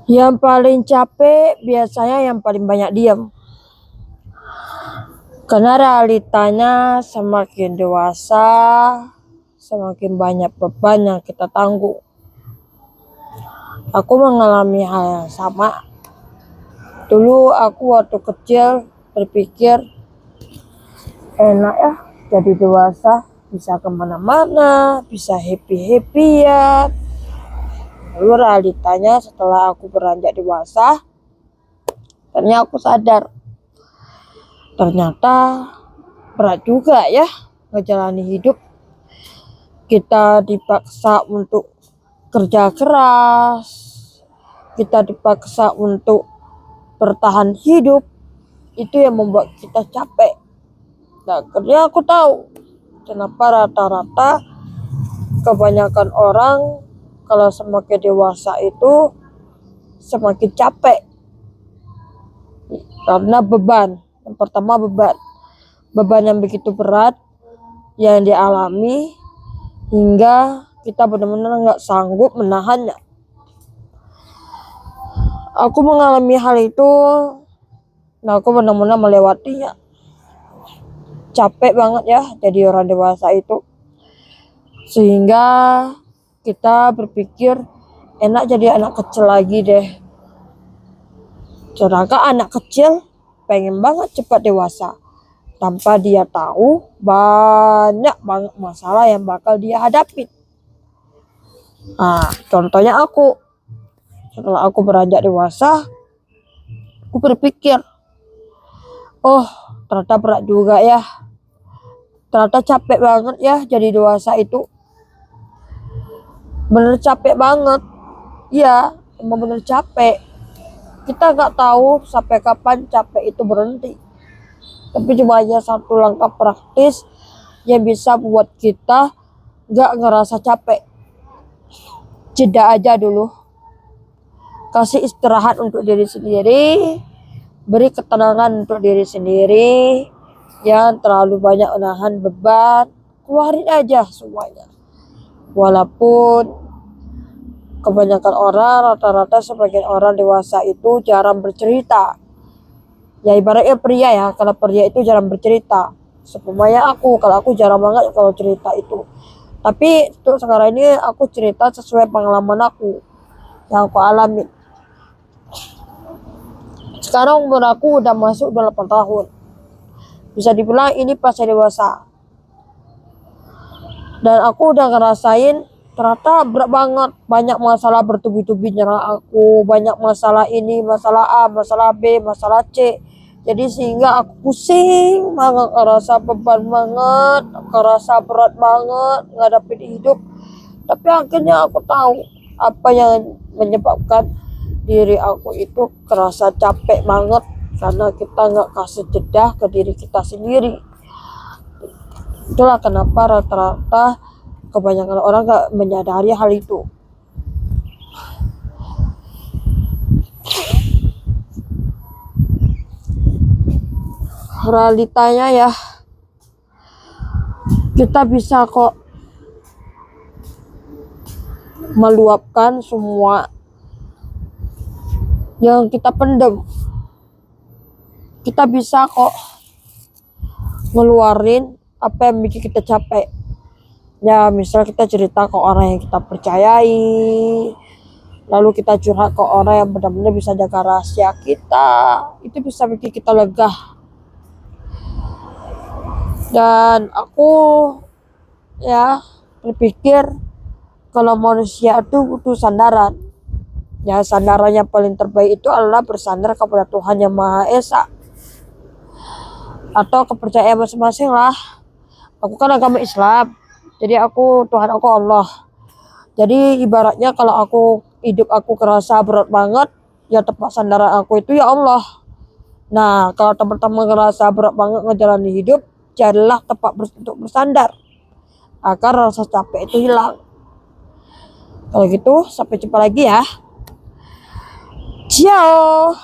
Yang paling capek biasanya yang paling banyak diam. Karena realitanya semakin dewasa, semakin banyak beban yang kita tanggung. Aku mengalami hal yang sama. Dulu aku waktu kecil berpikir enak ya jadi dewasa, bisa kemana-mana, bisa happy-happyan. Lalu realitanya setelah aku beranjak dewasa, ternyata aku sadar ternyata berat juga ya menjalani hidup. Kita dipaksa untuk kerja keras, kita dipaksa untuk bertahan hidup. Itu yang membuat kita capek. Nah, akhirnya aku tahu kenapa rata-rata kebanyakan orang kalau semakin dewasa itu semakin capek. Karena beban. Yang pertama beban yang begitu berat yang dialami hingga kita benar-benar nggak sanggup menahannya. Aku mengalami hal itu, nah aku benar-benar melewatinya. Capek banget ya jadi orang dewasa itu, sehingga kita berpikir enak jadi anak kecil lagi deh. Sedangkan anak kecil pengen banget cepat dewasa tanpa dia tahu banyak banget masalah yang bakal dia hadapi. Nah, contohnya aku setelah aku beranjak dewasa, aku berpikir, oh ternyata berat juga ya, ternyata capek banget ya jadi dewasa itu. Bener capek banget, ya emang bener capek. Kita nggak tahu sampai kapan capek itu berhenti. Tapi cuma hanya satu langkah praktis yang bisa buat kita nggak ngerasa capek. Jeda aja dulu. Kasih istirahat untuk diri sendiri. Beri ketenangan untuk diri sendiri. Jangan terlalu banyak menahan beban. Keluarin aja semuanya. Walaupun kebanyakan orang, rata-rata sebagian orang dewasa itu jarang bercerita. Ya ibaratnya pria ya, kalau pria itu jarang bercerita. Sepemaya aku, kalau aku jarang banget kalau cerita itu. Tapi untuk sekarang ini aku cerita sesuai pengalaman aku yang aku alami. Sekarang umur aku udah masuk 28 tahun. Bisa dibilang ini fase dewasa. Dan aku udah ngerasain ternyata berat banget. Banyak masalah bertubi-tubi nyerang aku. Banyak masalah ini, masalah A, masalah B, masalah C. Jadi sehingga aku pusing banget, ngerasa beban banget, ngerasa berat banget ngadapin hidup. Tapi akhirnya aku tahu apa yang menyebabkan diri aku itu kerasa capek banget. Karena kita gak kasih jeda ke diri kita sendiri. Itulah kenapa rata-rata kebanyakan orang gak menyadari hal itu. Realitanya ya, kita bisa kok meluapkan semua yang kita pendam. Kita bisa kok ngeluarin apa yang bikin kita capek. Ya misal kita cerita ke orang yang kita percayai, lalu kita curhat ke orang yang benar-benar bisa jaga rahasia kita. Itu bisa bikin kita lega. Dan aku ya berpikir kalau manusia itu butuh sandaran. Ya sandaran yang paling terbaik itu adalah bersandar kepada Tuhan Yang Maha Esa. Atau kepercayaan masing-masing lah. Aku kan agama Islam, jadi Tuhan aku Allah. Jadi ibaratnya kalau hidup aku kerasa berat banget, ya tempat sandaran aku itu ya Allah. Nah kalau teman-teman ngerasa berat banget ngejalani hidup, carilah tempat untuk bersandar agar rasa capek itu hilang. Kalau gitu sampai jumpa lagi ya. Ciao.